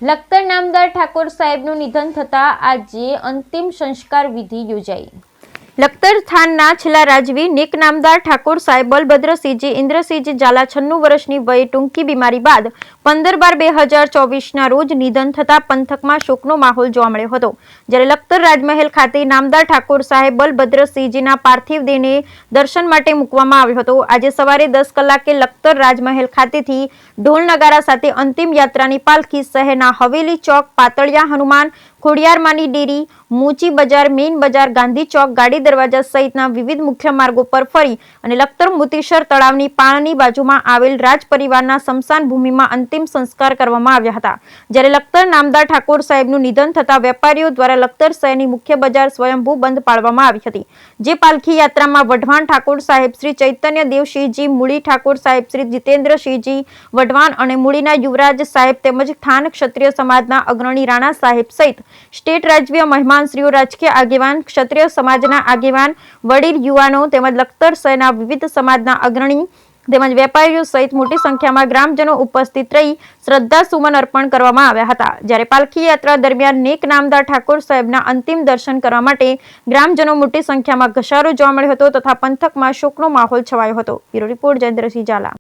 લખતર નામદાર ઠાકોર સાહેબનું નિધન થતાં આજે અંતિમ સંસ્કાર વિધિ યોજાઈ। લખતર થાનના છેલ્લા રાજવી નેક નામદાર ઠાકોર સાહેબ બલભદ્રસિંહજી ઇન્દ્રસિંહજી ઝાલા 96 વર્ષની વયે ટૂંકી બીમારી બાદ 15/12/2024ના રોજ નિધન થતાં પંથકમાં શોકનો માહોલ જોવા મળ્યો હતો। જ્યારે લખતર રાજમહેલ ખાતે નામદાર ઠાકોર સાહેબ બલભદ્રસિંહજીના પાર્થિવ દેહને દર્શન માટે મૂકવામાં આવ્યો હતો। આજે સવારે 10 કલાકે લખતર રાજમહેલ ખાતેથી ઢોલ નગારા સાથે અંતિમ યાત્રાની પાલખી શહેરના હવેલી ચોક, પાતળિયા હનુમાન ખોડિયારમાંની ડેરી, મૂચી બજાર, મેઇન બજાર, ગાંધી ચોક, ગાડી દરવાજા સહિતના વિવિધ મુખ્ય માર્ગો પર ફરી અને લખતર મોતીસર તળાવની પાળની બાજુમાં આવેલ રાજ પરિવારના સ્મશાન ભૂમિમાં અંતિમ સંસ્કાર કરવામાં આવ્યા હતા। જ્યારે લખતર નામદાર ઠાકોર સાહેબનું નિધન થતાં વેપારીઓ દ્વારા લખતર શહેરની મુખ્ય બજાર સ્વયંભૂ બંધ પાડવામાં આવી હતી। જે પાલખી યાત્રામાં વઢવાણ ઠાકોર સાહેબ શ્રી ચૈતન્ય દેવસિંહજી, મૂળી ઠાકોર સાહેબ શ્રી જીતેન્દ્રસિંહજી વઢવાણ અને મૂળીના યુવરાજ સાહેબ તેમજ થાન ક્ષત્રિય સમાજના અગ્રણી રાણા સાહેબ સહિત સ્ટેટ રાજવીય મહેમાનશ્રીઓ, રાજકીય આગેવાન, ક્ષત્રિય સમાજના આગેવાન, વડીલ, યુવાનો તેમજ લખતર શહેરના વિવિધ સમાજના અગ્રણી તેમજ વેપારીઓ સહિત મોટી સંખ્યામાં ગ્રામજનો ઉપસ્થિત રહી શ્રદ્ધાસુમન અર્પણ કરવામાં આવ્યા હતા। જ્યારે પાલખી યાત્રા દરમિયાન નેક નામદાર ઠાકોર સાહેબના અંતિમ દર્શન કરવા માટે ગ્રામજનો મોટી સંખ્યામાં ઘસારો જોવા મળ્યો હતો તથા પંથકમાં શોકનો માહોલ છવાયો હતો। Bureau report Jayendrasinh Jhala.